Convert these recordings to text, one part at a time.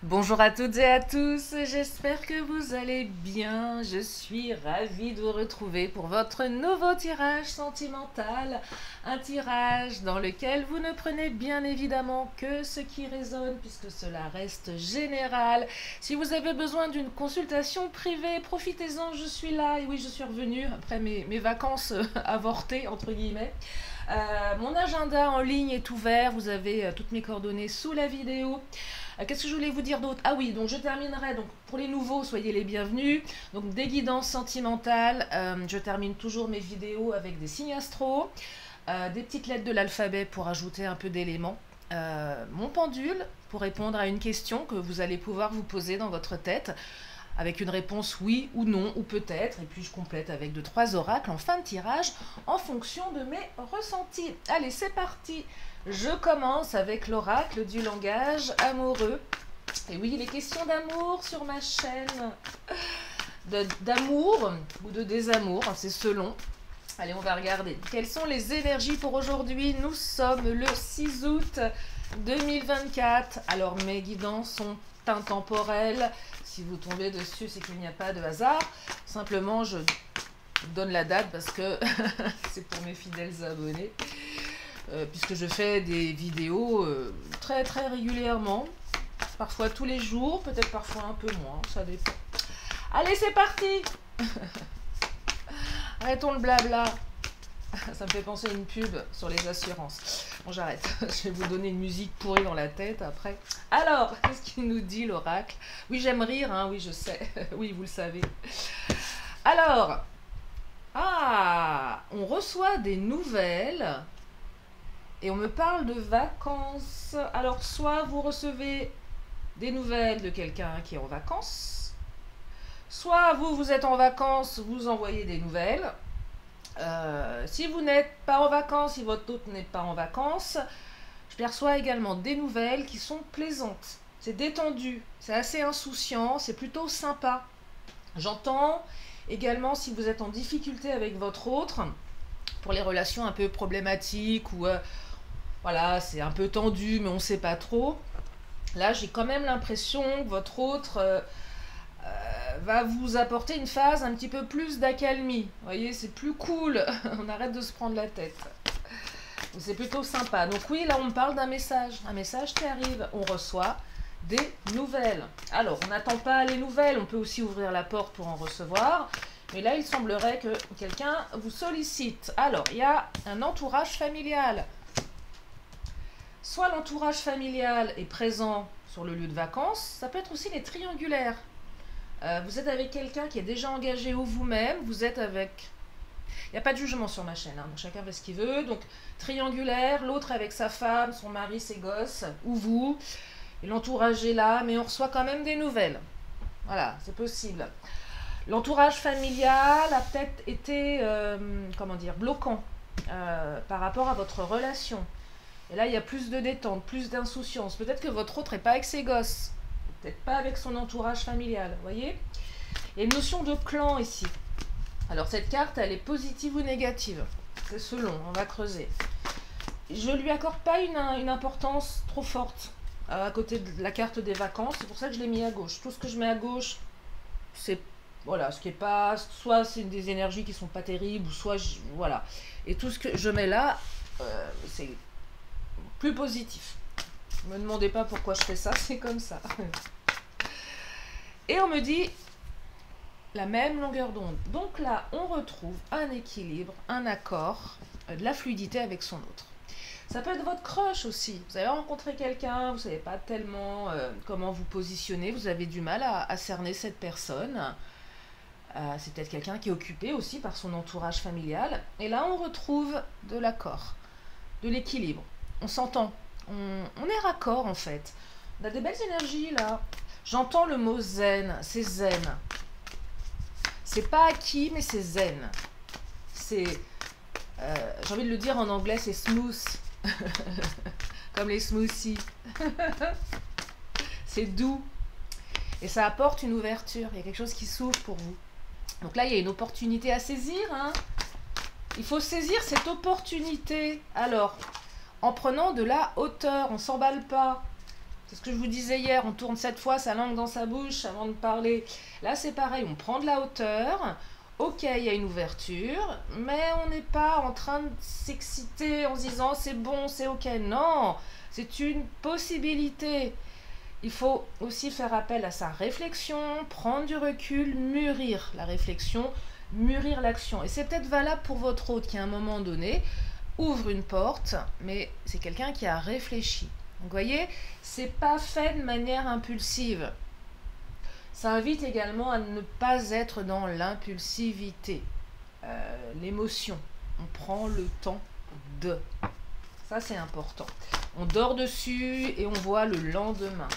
Bonjour à toutes et à tous, j'espère que vous allez bien. Je suis ravie de vous retrouver pour votre nouveau tirage sentimental. Un tirage dans lequel vous ne prenez bien évidemment que ce qui résonne puisque cela reste général. Si vous avez besoin d'une consultation privée, profitez-en, je suis là. Et oui, je suis revenue après mes vacances avortées, entre guillemets. Mon agenda en ligne est ouvert, vous avez toutes mes coordonnées sous la vidéo. Qu'est-ce que je voulais vous dire d'autre? Ah oui, donc je terminerai, donc pour les nouveaux, soyez les bienvenus. Donc des guidances sentimentales, je termine toujours mes vidéos avec des signes astro, des petites lettres de l'alphabet pour ajouter un peu d'éléments. Mon pendule pour répondre à une question que vous allez pouvoir vous poser dans votre tête avec une réponse oui ou non ou peut-être, et puis je complète avec 2-3 oracles en fin de tirage en fonction de mes ressentis. Allez, c'est parti. Je commence avec l'oracle du langage amoureux. Et oui, il est question d'amour sur ma chaîne. D'amour ou de désamour, c'est selon. Allez, on va regarder. Quelles sont les énergies pour aujourd'hui? Nous sommes le 6 août 2024. Alors, mes guidances sont intemporelles. Si vous tombez dessus, c'est qu'il n'y a pas de hasard. Simplement, je donne la date parce que c'est pour mes fidèles abonnés. Puisque je fais des vidéos très très régulièrement. Parfois tous les jours, peut-être parfois un peu moins, ça dépend. Allez, c'est parti. Arrêtons le blabla. Ça me fait penser à une pub sur les assurances. Bon, j'arrête. Je vais vous donner une musique pourrie dans la tête après. Alors, qu'est-ce qu'il nous dit l'oracle? Oui, j'aime rire, hein, oui, je sais. Oui, vous le savez. Alors, on reçoit des nouvelles et on me parle de vacances. Alors, soit vous recevez des nouvelles de quelqu'un qui est en vacances, soit vous êtes en vacances, vous envoyez des nouvelles. Si vous n'êtes pas en vacances, si votre hôte n'est pas en vacances, je perçois également des nouvelles qui sont plaisantes. C'est détendu, c'est assez insouciant, c'est plutôt sympa. J'entends également si vous êtes en difficulté avec votre autre, pour les relations un peu problématiques ou voilà, c'est un peu tendu mais on ne sait pas trop. Là, j'ai quand même l'impression que votre autre va vous apporter une phase un petit peu plus d'accalmie. Vous voyez, c'est plus cool. On arrête de se prendre la tête. C'est plutôt sympa. Donc oui, là, on me parle d'un message. Un message qui arrive. On reçoit des nouvelles. Alors, on n'attend pas les nouvelles. On peut aussi ouvrir la porte pour en recevoir. Mais là, il semblerait que quelqu'un vous sollicite. Alors, il y a un entourage familial. Soit l'entourage familial est présent sur le lieu de vacances. Ça peut être aussi les triangulaires. Vous êtes avec quelqu'un qui est déjà engagé ou vous-même, vous êtes avec... Il n'y a pas de jugement sur ma chaîne, hein, donc chacun fait ce qu'il veut. Donc triangulaire, l'autre avec sa femme, son mari, ses gosses, ou vous. Et l'entourage est là, mais on reçoit quand même des nouvelles. Voilà, c'est possible. L'entourage familial a peut-être été, comment dire, bloquant par rapport à votre relation. Et là, il y a plus de détente, plus d'insouciance. Peut-être que votre autre n'est pas avec ses gosses. Peut-être pas avec son entourage familial, vous voyez? Il y a une notion de clan ici. Alors cette carte, elle est positive ou négative? C'est selon, on va creuser. Je ne lui accorde pas une importance trop forte à côté de la carte des vacances, c'est pour ça que je l'ai mis à gauche. Tout ce que je mets à gauche, c'est voilà, ce qui est pas, soit c'est des énergies qui sont pas terribles, soit voilà. Et tout ce que je mets là, c'est plus positif. Ne me demandez pas pourquoi je fais ça, c'est comme ça. Et on me dit la même longueur d'onde. Donc là, on retrouve un équilibre, un accord, de la fluidité avec son autre. Ça peut être votre crush aussi. Vous avez rencontré quelqu'un, vous ne savez pas tellement comment vous positionner, vous avez du mal à cerner cette personne. C'est peut-être quelqu'un qui est occupé aussi par son entourage familial. Et là, on retrouve de l'accord, de l'équilibre. On s'entend. On est raccord en fait. On a des belles énergies là. J'entends le mot zen, c'est zen. C'est pas acquis, mais c'est zen. C'est, j'ai envie de le dire en anglais, c'est smooth. Comme les smoothies. C'est doux. Et ça apporte une ouverture. Il y a quelque chose qui s'ouvre pour vous. Donc là, il y a une opportunité à saisir. Hein. Il faut saisir cette opportunité. Alors, en prenant de la hauteur, on ne s'emballe pas. C'est ce que je vous disais hier, on tourne 7 fois sa langue dans sa bouche avant de parler. Là, c'est pareil, on prend de la hauteur. Ok, il y a une ouverture, mais on n'est pas en train de s'exciter en se disant c'est bon, c'est ok. Non, c'est une possibilité. Il faut aussi faire appel à sa réflexion, prendre du recul, mûrir la réflexion, mûrir l'action. Et c'est peut-être valable pour votre hôte qui, à un moment donné, ouvre une porte, mais c'est quelqu'un qui a réfléchi. Donc, vous voyez, c'est pas fait de manière impulsive. Ça invite également à ne pas être dans l'impulsivité, l'émotion. On prend le temps de. Ça, c'est important. On dort dessus et on voit le lendemain.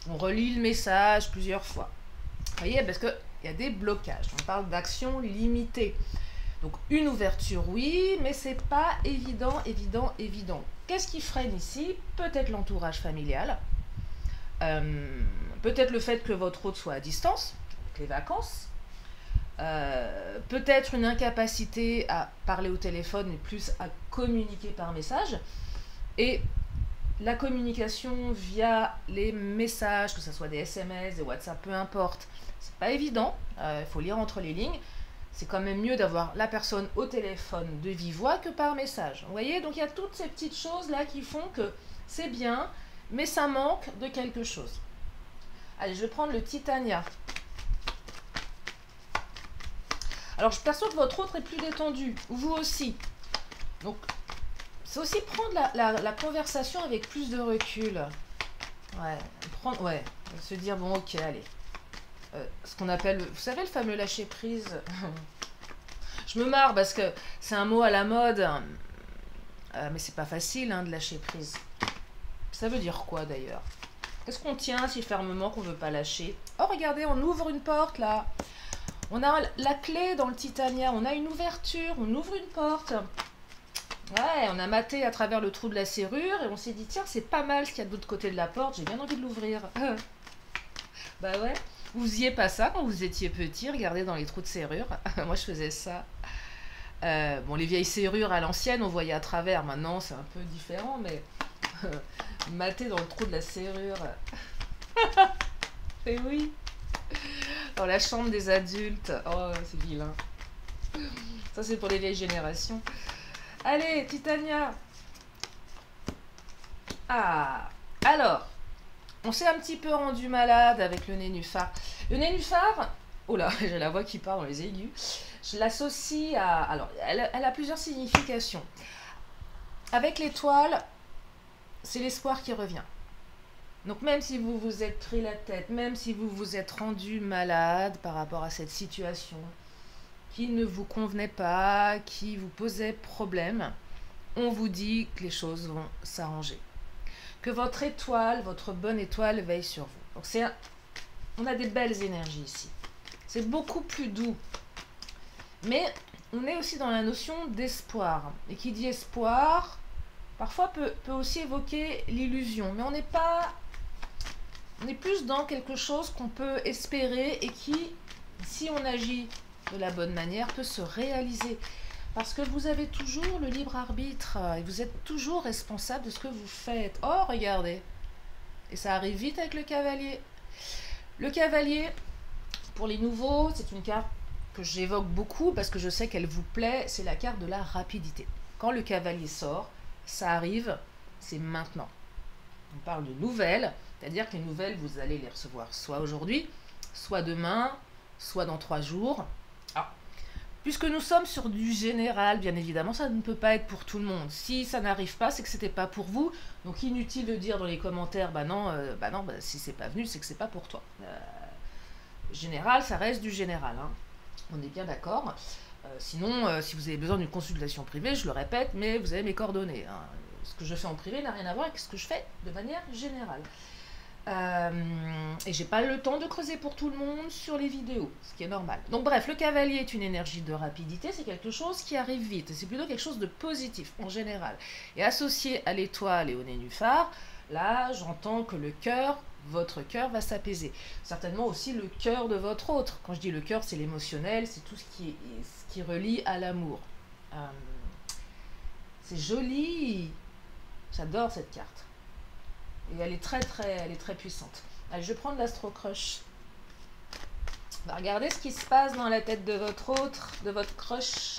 On relit le message plusieurs fois. Vous voyez, parce qu'il y a des blocages. On parle d'action limitée. Donc, une ouverture, oui, mais c'est pas évident. Qu'est-ce qui freine ici? Peut-être l'entourage familial. Peut-être le fait que votre hôte soit à distance, avec les vacances. Peut-être une incapacité à parler au téléphone, mais plus à communiquer par message. Et la communication via les messages, que ce soit des SMS, des WhatsApp, peu importe, c'est pas évident. Il faut lire entre les lignes. C'est quand même mieux d'avoir la personne au téléphone de vive voix que par message. Vous voyez, donc il y a toutes ces petites choses là qui font que c'est bien, mais ça manque de quelque chose. Allez, je vais prendre le Titania. Alors, je perçois que votre autre est plus détendu, vous aussi. Donc, c'est aussi prendre la conversation avec plus de recul. Ouais, se dire, bon, ok, allez. Ce qu'on appelle, vous savez, le fameux lâcher prise. Je me marre parce que c'est un mot à la mode, mais c'est pas facile de lâcher prise. Ça veut dire quoi d'ailleurs? Qu'est-ce qu'on tient si fermement qu'on veut pas lâcher? Oh, regardez, on ouvre une porte là. On a la clé dans le Titania, on a une ouverture, on ouvre une porte. Ouais, on a maté à travers le trou de la serrure et on s'est dit, tiens, c'est pas mal ce qu'il y a de l'autre côté de la porte, j'ai bien envie de l'ouvrir. Bah ouais, vous faisiez pas ça quand vous étiez petit, regardez dans les trous de serrure. Moi, je faisais ça. Bon, les vieilles serrures à l'ancienne, on voyait à travers. Maintenant, c'est un peu différent, mais mater dans le trou de la serrure. Et oui. Dans la chambre des adultes. Oh, c'est vilain. Ça, c'est pour les vieilles générations. Allez, Titania. Ah, alors, on s'est un petit peu rendu malade avec le nénuphar. Le nénuphar, oh là, j'ai la voix qui part dans les aigus. Je l'associe à... Alors, elle a plusieurs significations. Avec l'étoile, c'est l'espoir qui revient. Donc même si vous vous êtes pris la tête, même si vous vous êtes rendu malade par rapport à cette situation qui ne vous convenait pas, qui vous posait problème, on vous dit que les choses vont s'arranger. Que votre étoile, votre bonne étoile veille sur vous. Donc on a des belles énergies ici. C'est beaucoup plus doux. Mais on est aussi dans la notion d'espoir. Et qui dit espoir, parfois peut aussi évoquer l'illusion. Mais on n'est pas... On est plus dans quelque chose qu'on peut espérer et qui, si on agit de la bonne manière, peut se réaliser. Parce que vous avez toujours le libre arbitre et vous êtes toujours responsable de ce que vous faites. Oh, regardez. Et ça arrive vite avec le cavalier. Le cavalier, pour les nouveaux, c'est une carte que j'évoque beaucoup parce que je sais qu'elle vous plaît. C'est la carte de la rapidité. Quand le cavalier sort, ça arrive, c'est maintenant. On parle de nouvelles. C'est-à-dire que les nouvelles, vous allez les recevoir soit aujourd'hui, soit demain, soit dans 3 jours. Alors, puisque nous sommes sur du général, bien évidemment, ça ne peut pas être pour tout le monde. Si ça n'arrive pas, c'est que c'était pas pour vous. Donc inutile de dire dans les commentaires, si c'est pas venu, c'est que c'est pas pour toi. Général, ça reste du général. On est bien d'accord. Sinon, si vous avez besoin d'une consultation privée, je le répète, mais vous avez mes coordonnées. Ce que je fais en privé n'a rien à voir avec ce que je fais de manière générale. Et j'ai pas le temps de creuser pour tout le monde sur les vidéos, ce qui est normal. Donc bref, le cavalier est une énergie de rapidité, c'est quelque chose qui arrive vite, c'est plutôt quelque chose de positif en général. Et associé à l'étoile et au nénuphar, là j'entends que le cœur, votre cœur va s'apaiser. Certainement aussi le cœur de votre autre. Quand je dis le cœur, c'est l'émotionnel, c'est tout ce qui relie à l'amour. C'est joli, j'adore cette carte. Et elle est très puissante. Allez, je vais prendre l'Astro Crush. On va regarder ce qui se passe dans la tête de votre autre, de votre crush.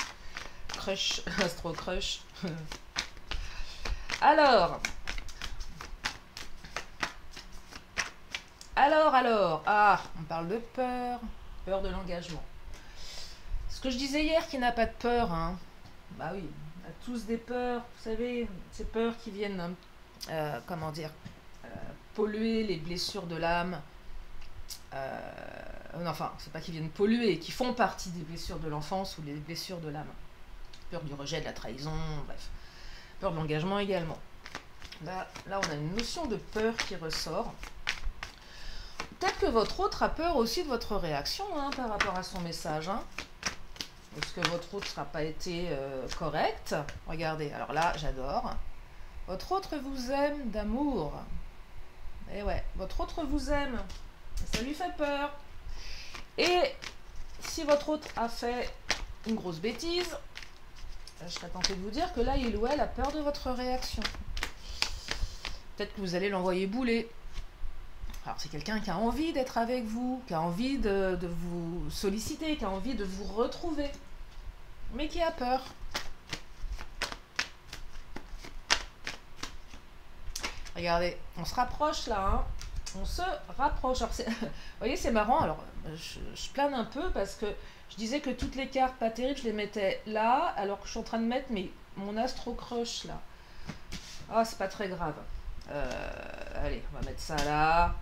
Crush, Astro Crush. Alors. Ah, on parle de peur. Peur de l'engagement. Ce que je disais hier, qui n'a pas de peur, hein. Bah oui, on a tous des peurs. Vous savez, ces peurs qui viennent, comment dire, polluer les blessures de l'âme. Enfin, c'est pas qu'ils viennent polluer, qui font partie des blessures de l'enfance ou des blessures de l'âme. Peur du rejet, de la trahison, bref. Peur de l'engagement également. Là, on a une notion de peur qui ressort. Peut-être que votre autre a peur aussi de votre réaction hein, par rapport à son message. Hein. Est-ce que votre autre n'a pas été correct? Regardez, alors là, j'adore. Votre autre vous aime d'amour. Et ouais, votre autre vous aime. Ça lui fait peur. Et si votre autre a fait une grosse bêtise, je serais tentée de vous dire que là, il ou elle a peur de votre réaction. Peut-être que vous allez l'envoyer bouler. Alors, c'est quelqu'un qui a envie d'être avec vous, qui a envie de vous solliciter, qui a envie de vous retrouver, mais qui a peur. Regardez, on se rapproche là, hein. On se rapproche. Alors, vous voyez, c'est marrant. Alors, je plane un peu parce que je disais que toutes les cartes pas terribles, je les mettais là, alors que je suis en train de mettre mon Astro Crush là. Ah, c'est pas très grave. Allez, on va mettre ça là.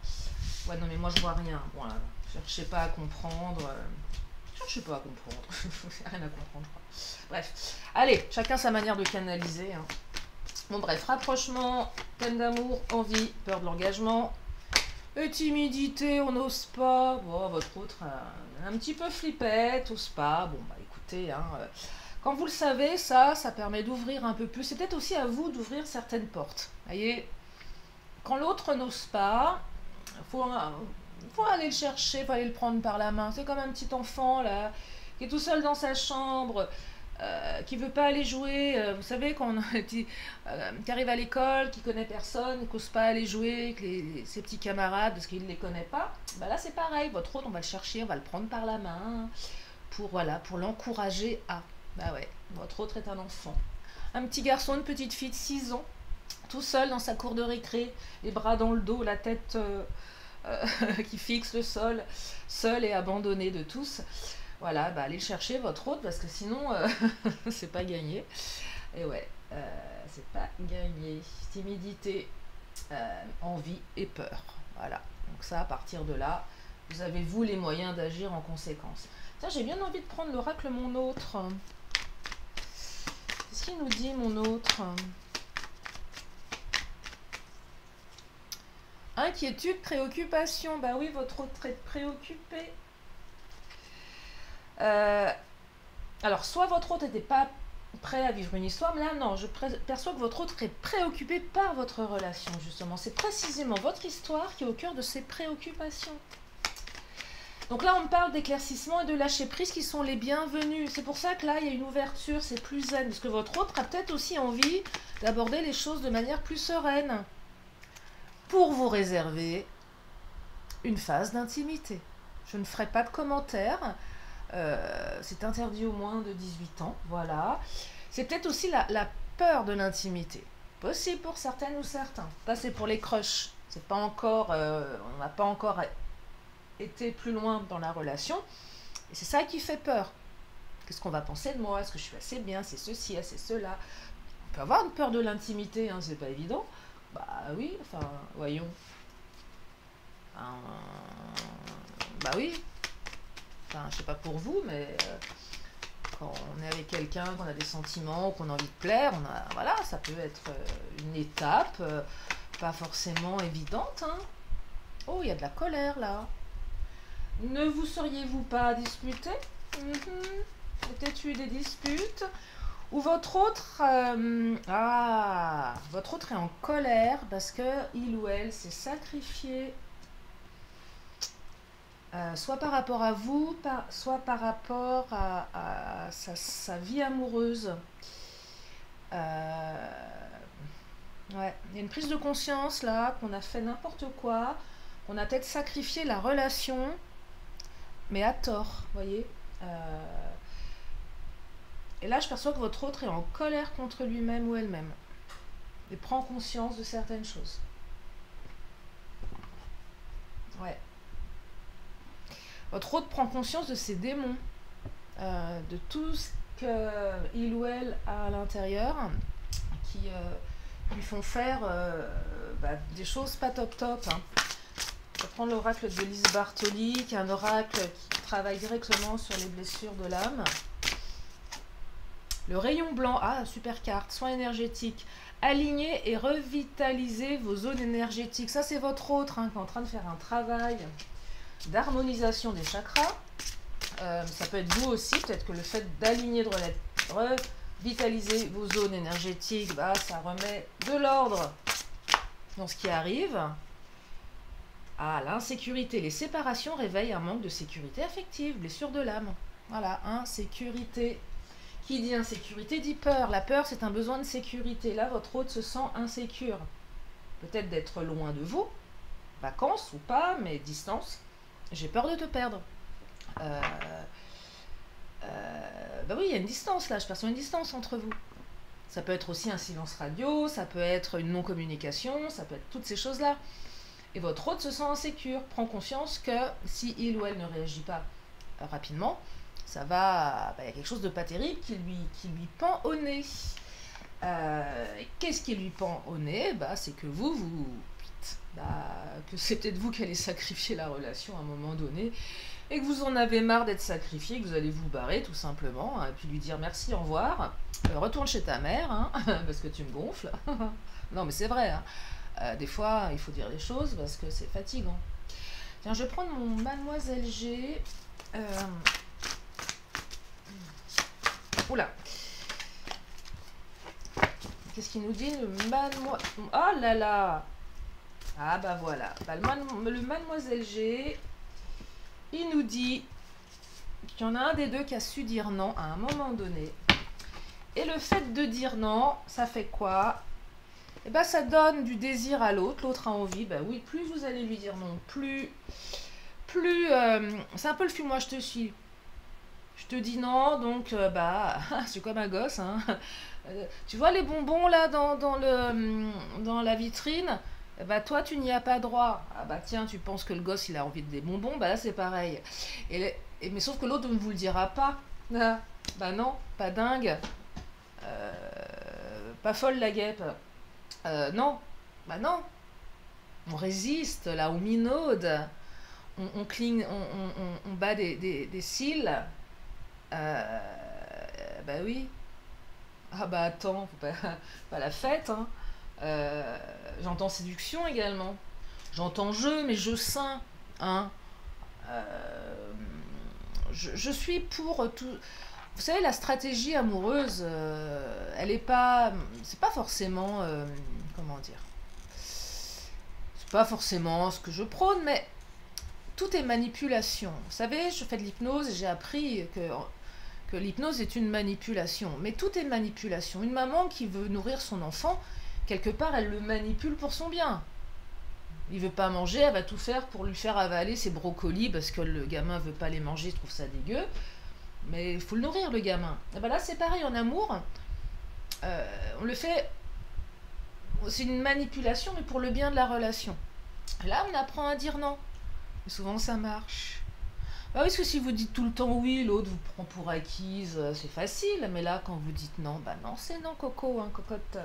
Ouais, non, mais moi je vois rien. Bon, là, cherchez pas à comprendre. Cherchez pas à comprendre. Rien à comprendre, je crois. Bref. Allez, chacun sa manière de canaliser. Hein. Bon, bref, rapprochement, peine d'amour, envie, peur de l'engagement. Et timidité, on n'ose pas. Bon, votre autre, un petit peu flippette, ose pas. Bon, bah écoutez, hein, quand vous le savez, ça permet d'ouvrir un peu plus. C'est peut-être aussi à vous d'ouvrir certaines portes. Voyez, quand l'autre n'ose pas, faut aller le chercher, faut aller le prendre par la main. C'est comme un petit enfant là, qui est tout seul dans sa chambre, qui veut pas aller jouer. Vous savez, quand on a un petit qui arrive à l'école, qui connaît personne, qui n'ose pas aller jouer avec ses petits camarades parce qu'il ne les connaît pas, bah là c'est pareil. Votre autre, on va le chercher, on va le prendre par la main pour l'encourager à. Bah ouais, votre autre est un enfant. Un petit garçon, une petite fille de 6 ans, tout seul dans sa cour de récré, les bras dans le dos, la tête qui fixe le sol, seul et abandonné de tous. Voilà, bah allez chercher votre autre parce que sinon, c'est pas gagné. Et ouais, c'est pas gagné. Timidité, envie et peur. Voilà, donc ça, à partir de là, vous avez vous les moyens d'agir en conséquence. Tiens, j'ai bien envie de prendre l'oracle Mon Autre. Qu'est-ce qu'il nous dit, Mon Autre? Inquiétude, préoccupation. Bah oui, votre autre est préoccupé. Alors, soit votre autre n'était pas prêt à vivre une histoire, mais là, non, je perçois que votre autre est préoccupé par votre relation, justement. C'est précisément votre histoire qui est au cœur de ses préoccupations. Donc là, on me parle d'éclaircissement et de lâcher prise qui sont les bienvenus. C'est pour ça que là, il y a une ouverture, c'est plus zen. Parce que votre autre a peut-être aussi envie d'aborder les choses de manière plus sereine pour vous réserver une phase d'intimité. Je ne ferai pas de commentaires. C'est interdit aux moins de 18 ans. Voilà. C'est peut-être aussi la peur de l'intimité. Possible pour certaines ou certains. Ça, c'est pour les crushs. C'est pas encore, on n'a pas encore été plus loin dans la relation. Et c'est ça qui fait peur. Qu'est-ce qu'on va penser de moi? Est-ce que je suis assez bien? C'est ceci, c'est cela. On peut avoir une peur de l'intimité, hein, c'est pas évident. Bah oui, enfin, voyons. Bah oui. Enfin, je sais pas pour vous, mais quand on est avec quelqu'un, qu'on a des sentiments, qu'on a envie de plaire, voilà, ça peut être une étape pas forcément évidente. Hein. Oh, il y a de la colère là. Ne vous seriez-vous pas disputé? Peut-être eu des disputes. Ou votre autre, votre autre est en colère parce que il ou elle s'est sacrifié, soit par rapport à vous, soit par rapport à sa vie amoureuse. Ouais, il y a une prise de conscience là, qu'on a fait n'importe quoi, qu'on a peut-être sacrifié la relation, mais à tort, vous voyez. Et là, je perçois que votre autre est en colère contre lui-même ou elle-même et prend conscience de certaines choses. Ouais. Votre autre prend conscience de ses démons, de tout ce qu'il ou elle a à l'intérieur qui lui font faire des choses pas top top. Hein. Je vais prendre l'oracle de Lise Bartoli, qui est un oracle qui travaille directement sur les blessures de l'âme. Le rayon blanc, super carte, soin énergétique. Aligner et revitaliser vos zones énergétiques. Ça, c'est votre autre qui est en train de faire un travail d'harmonisation des chakras. Ça peut être vous aussi, peut-être que le fait d'aligner, de revitaliser vos zones énergétiques, ça remet de l'ordre dans ce qui arrive. L'insécurité, les séparations réveillent un manque de sécurité affective, blessure de l'âme. Voilà, insécurité. Qui dit insécurité dit peur. La peur, c'est un besoin de sécurité. Là, votre hôte se sent insécure. Peut-être d'être loin de vous, vacances ou pas, mais distance. J'ai peur de te perdre. Oui, il y a une distance là, je perçois une distance entre vous. Ça peut être aussi un silence radio, ça peut être une non-communication, ça peut être toutes ces choses-là. Et votre hôte se sent insécure, prend conscience que si il ou elle ne réagit pas rapidement, ça va, y a quelque chose de pas terrible qui lui pend au nez. Qu'est-ce qui lui pend au nez? C'est que que c'est peut-être vous qui allez sacrifier la relation à un moment donné, et que vous en avez marre d'être sacrifié, que vous allez vous barrer tout simplement, et puis lui dire merci, au revoir, retourne chez ta mère, parce que tu me gonfles. Non mais c'est vrai, des fois il faut dire les choses parce que c'est fatigant. Tiens, je vais prendre mon Mademoiselle G. Oula. Qu'est-ce qu'il nous dit le Mademoiselle... Oh là là. Voilà. Le Mademoiselle G, il nous dit qu'il y en a un des deux qui a su dire non à un moment donné. Et le fait de dire non, ça fait quoi? Ça donne du désir à l'autre. L'autre a envie. Oui, plus vous allez lui dire non, plus c'est un peu le film moi je te suis. Je te dis non, donc c'est comme un gosse. Tu vois les bonbons là dans la vitrine? Toi tu n'y as pas droit. Tiens, tu penses que le gosse il a envie des bonbons, là c'est pareil. Mais sauf que l'autre ne vous le dira pas. Non, pas dingue. Pas folle la guêpe. Non, non. On résiste là, on minaude. On cligne, on bat des cils. Oui. Attends, faut pas la fête. J'entends séduction également. J'entends jeu, mais jeu sain. Je suis pour tout. Vous savez, la stratégie amoureuse, elle est pas. C'est pas forcément. Comment dire? C'est pas forcément ce que je prône, mais tout est manipulation. Vous savez, je fais de l'hypnose et j'ai appris que l'hypnose est une manipulation. Mais tout est manipulation. Une maman qui veut nourrir son enfant, quelque part, elle le manipule pour son bien. Il veut pas manger, elle va tout faire pour lui faire avaler ses brocolis parce que le gamin veut pas les manger, il trouve ça dégueu. Mais il faut le nourrir, le gamin. Là, c'est pareil en amour. On le fait... C'est une manipulation, mais pour le bien de la relation. Là, on apprend à dire non. Et souvent, ça marche. Parce que si vous dites tout le temps oui, l'autre vous prend pour acquise, c'est facile. Mais là, quand vous dites non, non, c'est non, coco, cocotte.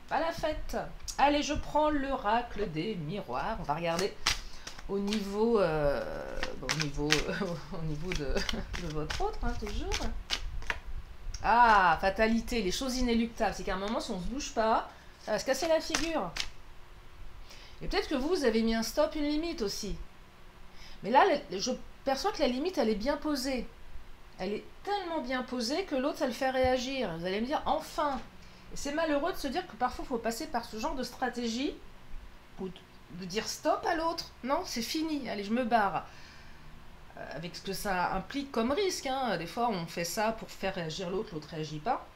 Pas la fête. Allez, je prends l'oracle des miroirs. On va regarder au niveau, au niveau de votre autre, toujours. Fatalité, les choses inéluctables. C'est qu'à un moment, si on ne se bouge pas, ça va se casser la figure. Et peut-être que vous avez mis un stop, une limite aussi. Mais là, je perçois que la limite, elle est bien posée. Elle est tellement bien posée que l'autre, ça le fait réagir. Vous allez me dire, enfin. Et c'est malheureux de se dire que parfois, il faut passer par ce genre de stratégie ou de dire stop à l'autre. Non, c'est fini. Allez, je me barre. Avec ce que ça implique comme risque. Des fois, on fait ça pour faire réagir l'autre, l'autre réagit pas.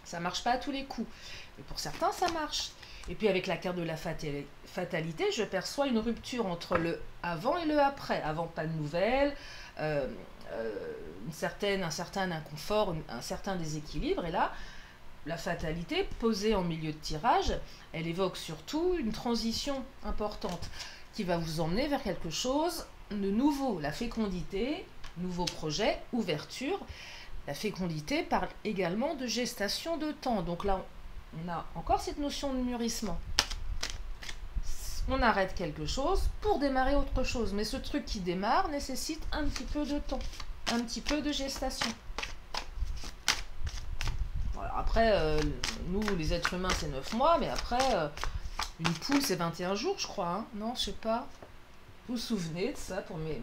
Ça marche pas à tous les coups. Mais pour certains, ça marche. Et puis avec la carte de la fatalité, je perçois une rupture entre le avant et le après. Avant, pas de nouvelles, euh, un certain inconfort, un certain déséquilibre. Et là, la fatalité, posée en milieu de tirage, elle évoque surtout une transition importante qui va vous emmener vers quelque chose de nouveau. La fécondité, nouveau projet, ouverture. La fécondité parle également de gestation de temps. Donc là, on a encore cette notion de mûrissement. On arrête quelque chose pour démarrer autre chose. Mais ce truc qui démarre nécessite un petit peu de temps, un petit peu de gestation. Voilà, après, nous, les êtres humains, c'est 9 mois, mais après, une poule, c'est 21 jours, je crois. Hein. Non, je sais pas. Vous vous souvenez de ça pour mes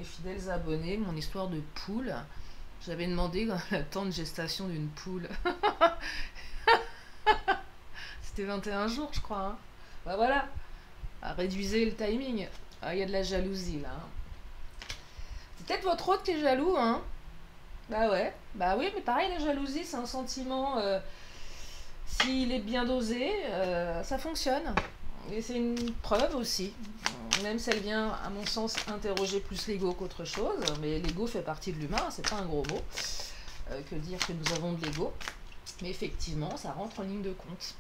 fidèles abonnés, mon histoire de poule. J'avais demandé le temps de gestation d'une poule. C'était 21 jours, je crois. Hein. Bah voilà. Réduisez le timing. Ah, il y a de la jalousie là. Hein. C'est peut-être votre hôte qui est jaloux, hein. Bah ouais. Bah oui, mais pareil, la jalousie, c'est un sentiment. S'il est bien dosé, ça fonctionne. Et c'est une preuve aussi. Même si elle vient, à mon sens, interroger plus l'ego qu'autre chose. Mais l'ego fait partie de l'humain, c'est pas un gros mot. Que dire que nous avons de l'ego. Mais effectivement, ça rentre en ligne de compte.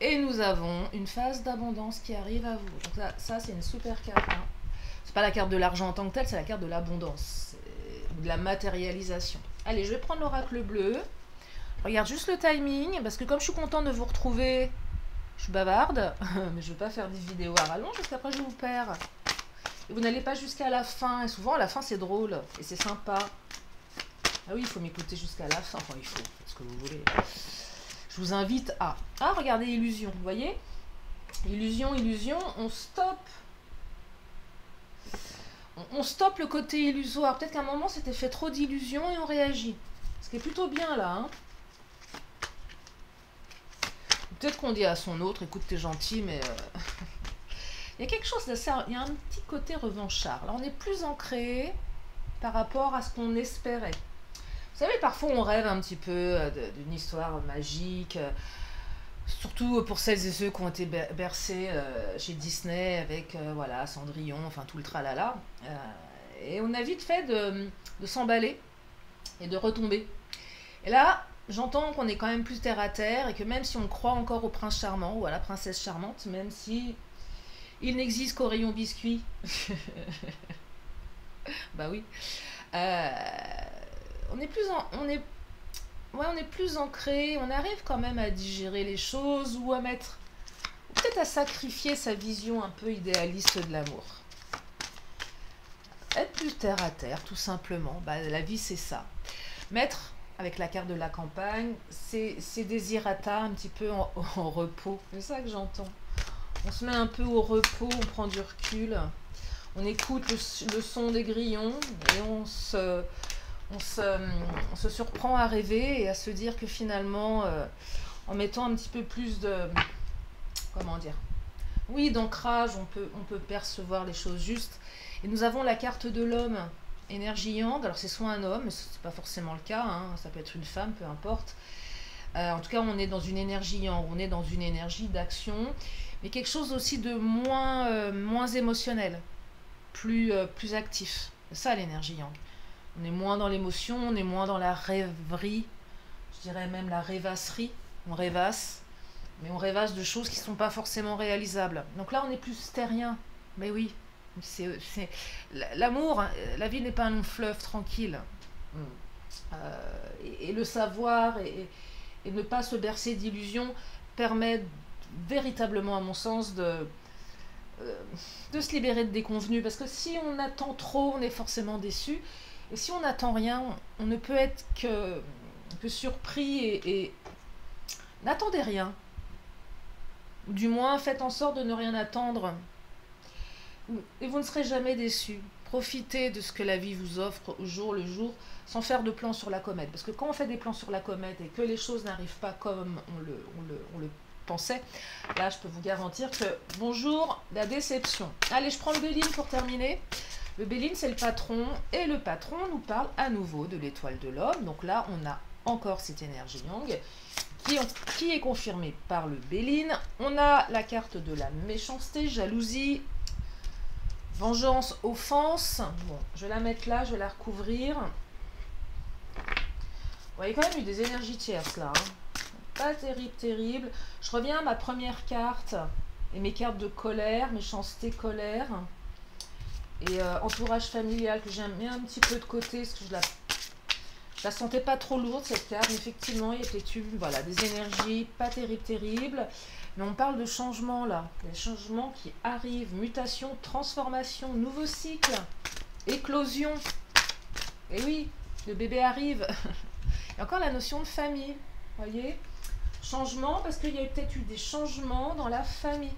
Et nous avons une phase d'abondance qui arrive à vous. Donc ça c'est une super carte. Hein. C'est pas la carte de l'argent en tant que telle, c'est la carte de l'abondance. De la matérialisation. Allez, je vais prendre l'oracle bleu. Je regarde juste le timing, parce que comme je suis contente de vous retrouver, je suis bavarde, mais je ne veux pas faire des vidéos à rallonge, parce qu'après je vous perds. Et vous n'allez pas jusqu'à la fin, et souvent à la fin c'est drôle, et c'est sympa. Ah oui, il faut m'écouter jusqu'à la fin, enfin il faut, ce que vous voulez. Je vous invite à... Ah, regardez, illusion, vous voyez? Illusion, on stoppe. On stoppe le côté illusoire. Peut-être qu'à un moment, c'était fait trop d'illusions et on réagit. Ce qui est plutôt bien, là. Hein. Peut-être qu'on dit à son autre, écoute, t'es gentil, mais... il y a quelque chose d'assez... Il y a un petit côté revanchard. Là, on est plus ancré par rapport à ce qu'on espérait. Vous savez, parfois, on rêve un petit peu d'une histoire magique... Surtout pour celles et ceux qui ont été bercés chez Disney avec voilà, Cendrillon, enfin tout le tralala. Et on a vite fait de s'emballer et de retomber. Et là, j'entends qu'on est quand même plus terre à terre et que même si on croit encore au prince charmant ou à la princesse charmante, même si il n'existe qu'au rayon biscuit, bah oui, on est plus ancré, on arrive quand même à digérer les choses ou à mettre, peut-être à sacrifier sa vision un peu idéaliste de l'amour. Être plus terre à terre, tout simplement. Bah, la vie, c'est ça. Mettre, avec la carte de la campagne, ses désirata un petit peu en repos. C'est ça que j'entends. On se met un peu au repos, on prend du recul, on écoute le son des grillons et on se surprend à rêver et à se dire que finalement, en mettant un petit peu plus de... Comment dire? Oui, d'ancrage, on peut percevoir les choses justes. Et nous avons la carte de l'homme, énergie yang. Alors c'est soit un homme, mais ce n'est pas forcément le cas. Hein, ça peut être une femme, peu importe. En tout cas, on est dans une énergie yang, on est dans une énergie d'action. Mais quelque chose aussi de moins émotionnel, plus actif. C'est ça l'énergie yang. On est moins dans l'émotion, on est moins dans la rêverie, je dirais même la rêvasserie. On rêvasse, mais on rêvasse de choses qui ne sont pas forcément réalisables. Donc là, on est plus terrien. Mais oui, l'amour, la vie n'est pas un long fleuve tranquille. Et le savoir et ne pas se bercer d'illusions permet véritablement, à mon sens, de se libérer de déconvenus. Parce que si on attend trop, on est forcément déçu. Et si on n'attend rien, on ne peut être que surpris et n'attendez rien. Ou du moins, faites en sorte de ne rien attendre. Et vous ne serez jamais déçus. Profitez de ce que la vie vous offre au jour le jour, sans faire de plans sur la comète. Parce que quand on fait des plans sur la comète et que les choses n'arrivent pas comme on le pensait, là, je peux vous garantir que bonjour, la déception. Allez, je prends le Béline pour terminer. Le Béline, c'est le patron, et le patron nous parle à nouveau de l'étoile de l'homme. Donc là, on a encore cette énergie yang qui est confirmé par le Béline. On a la carte de la méchanceté, jalousie, vengeance, offense. Bon, je vais la mettre là, je vais la recouvrir. Bon, il y a quand même eu des énergies tierces là. Hein. Pas terrible, terrible. Je reviens à ma première carte et mes cartes de colère, méchanceté, colère. Et entourage familial que j'ai mis un petit peu de côté parce que je la sentais pas trop lourde cette carte. Mais effectivement, il y a peut-être eu voilà, des énergies pas terribles, terribles. Mais on parle de changements là. Des changements qui arrivent. Mutation, transformation, nouveau cycle, éclosion. Et oui, le bébé arrive. Et encore la notion de famille. Voyez, changement parce qu'il y a peut-être eu des changements dans la famille.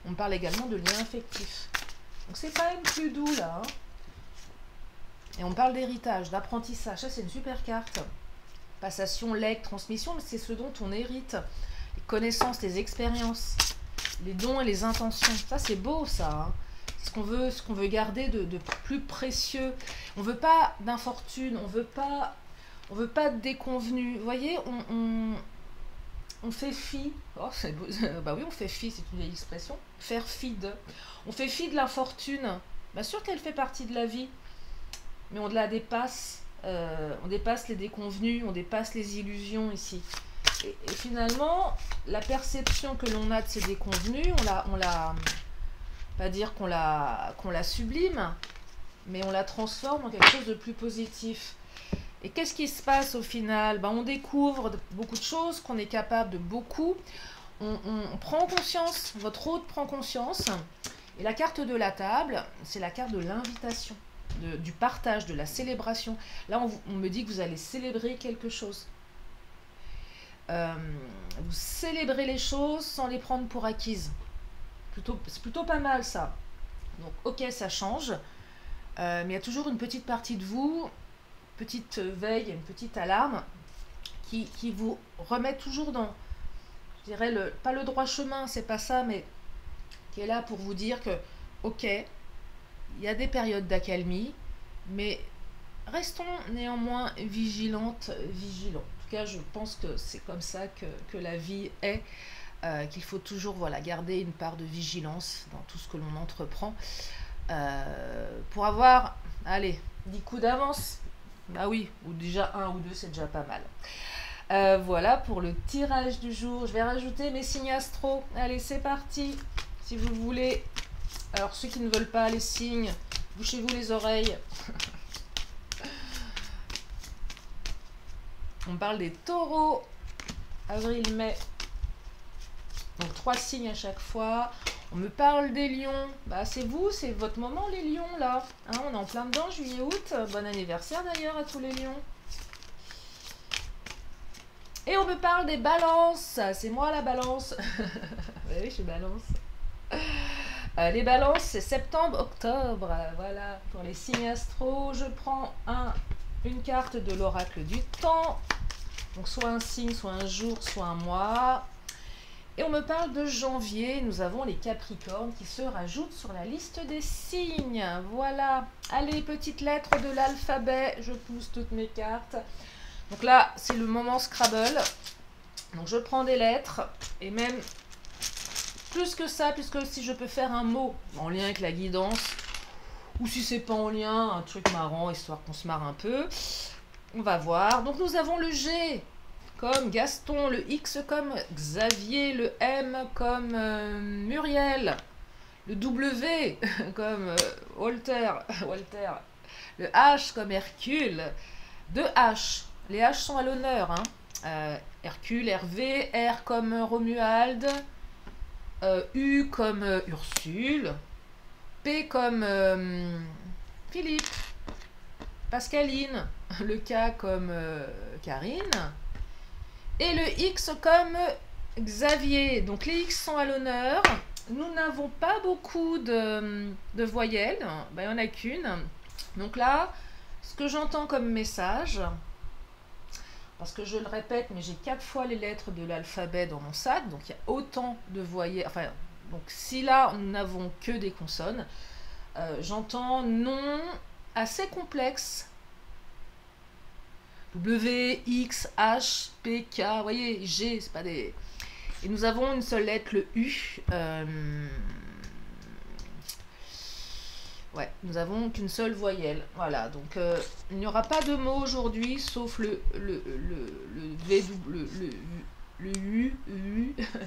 On parle également de liens affectifs. Donc c'est quand même plus doux là. Hein. Et on parle d'héritage, d'apprentissage. Ça c'est une super carte. Passation, legs, transmission, c'est ce dont on hérite. Les connaissances, les expériences, les dons et les intentions. Ça c'est beau ça. Hein. Ce qu'on veut garder de plus précieux. On veut pas d'infortune, on veut pas de déconvenus. Vous voyez, on fait fi. Oh, bah oui, on fait fi, c'est une vieille expression. Faire fi de. On fait fi de l'infortune. Bien sûr qu'elle fait partie de la vie, mais on la dépasse. On dépasse les déconvenus, on dépasse les illusions ici. Et finalement, la perception que l'on a de ces déconvenus, on la pas dire qu'on la sublime, mais on la transforme en quelque chose de plus positif. Et qu'est-ce qui se passe au final? On découvre beaucoup de choses, qu'on est capable de beaucoup. On prend conscience, votre hôte prend conscience. Et la carte de la table, c'est la carte de l'invitation, du partage, de la célébration. Là, on me dit que vous allez célébrer quelque chose. Vous célébrez les choses sans les prendre pour acquises. C'est plutôt pas mal ça. Donc ok, ça change. Mais il y a toujours une petite partie de vous, petite veille, une petite alarme qui vous remet toujours dans, je dirais, pas le droit chemin, c'est pas ça, mais qui est là pour vous dire que, ok, il y a des périodes d'accalmie, mais restons néanmoins vigilants. En tout cas, je pense que c'est comme ça que la vie est, qu'il faut toujours voilà, garder une part de vigilance dans tout ce que l'on entreprend, pour avoir, allez, 10 coups d'avance. Bah oui, ou déjà 1 ou 2, c'est déjà pas mal. Voilà pour le tirage du jour. Je vais rajouter mes signes astro. Allez, c'est parti. Si vous voulez. Alors, ceux qui ne veulent pas les signes, bouchez-vous les oreilles. On parle des taureaux. Avril, mai. Donc, 3 signes à chaque fois. On me parle des lions. Bah, c'est vous, c'est votre moment, les lions, là. Hein, on est en plein dedans, juillet, août. Bon anniversaire, d'ailleurs, à tous les lions. Et on me parle des balances. C'est moi, la balance. Oui, je balance. Les balances, c'est septembre, octobre. Voilà, pour les signes astro, je prends une carte de l'oracle du temps. Donc, soit un signe, soit un jour, soit un mois. Et on me parle de janvier, nous avons les Capricornes qui se rajoutent sur la liste des signes. Voilà, allez, petite lettre de l'alphabet, je pousse toutes mes cartes. Donc là, c'est le moment Scrabble. Donc je prends des lettres, et même plus que ça, puisque si je peux faire un mot en lien avec la guidance, ou si c'est pas en lien, un truc marrant, histoire qu'on se marre un peu, on va voir. Donc nous avons le G comme Gaston, le X comme Xavier, le M comme Muriel, le W comme Walter, le H comme Hercule, 2 H, les H sont à l'honneur, hein. Hercule, Hervé, R comme Romuald, U comme Ursule, P comme Philippe, Pascaline, le K comme Karine, et le X comme Xavier. Donc les X sont à l'honneur. Nous n'avons pas beaucoup de voyelles. Ben, il n'y en a qu'une. Donc là, ce que j'entends comme message, parce que je le répète, mais j'ai 4 fois les lettres de l'alphabet dans mon sac, donc il y a autant de voyelles. Enfin, donc si là, nous n'avons que des consonnes, j'entends nom assez complexe. W, X, H, P, K. Vous voyez, G, c'est pas des... Et nous avons une seule lettre, le U. Ouais, nous avons qu'une seule voyelle. Voilà, donc il n'y aura pas de mot aujourd'hui, sauf le V, le U.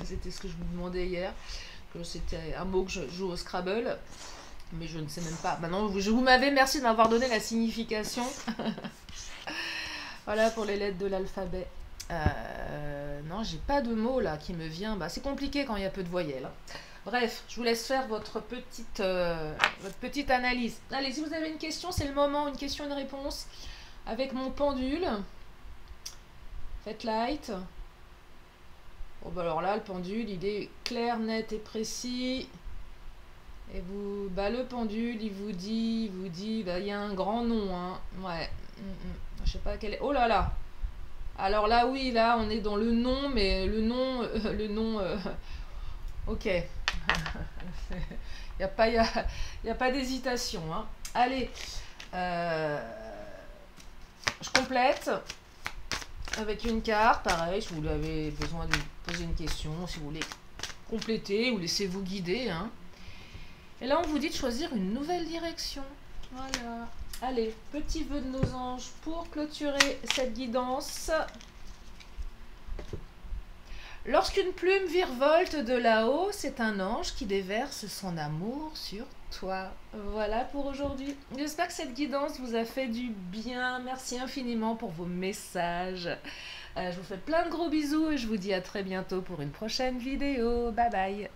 C'était ce que je vous demandais hier. Que c'était un mot que je joue au Scrabble. Mais je ne sais même pas. Maintenant, vous m'avez, merci de m'avoir donné la signification. Voilà pour les lettres de l'alphabet. Non, j'ai pas de mot là qui me vient. Bah, c'est compliqué quand il y a peu de voyelles. Bref, je vous laisse faire votre petite analyse. Allez, si vous avez une question, c'est le moment, une question, une réponse. Avec mon pendule. Faites light. Bon, bah alors là, le pendule, il est clair, net et précis. Et vous, bah le pendule, il vous dit, bah il y a un grand nom, hein. Ouais. Je sais pas quel est. Oh là là. Alors là, oui, là, on est dans le nom, mais le nom, ok. Il n'y a pas d'hésitation, hein. Allez, je complète avec une carte. Pareil, si vous avez besoin de poser une question, si vous voulez compléter ou laissez-vous guider, hein. Et là, on vous dit de choisir une nouvelle direction. Voilà. Allez, petit vœu de nos anges pour clôturer cette guidance. Lorsqu'une plume virevolte de là-haut, c'est un ange qui déverse son amour sur toi. Voilà pour aujourd'hui. J'espère que cette guidance vous a fait du bien. Merci infiniment pour vos messages. Je vous fais plein de gros bisous et je vous dis à très bientôt pour une prochaine vidéo. Bye bye.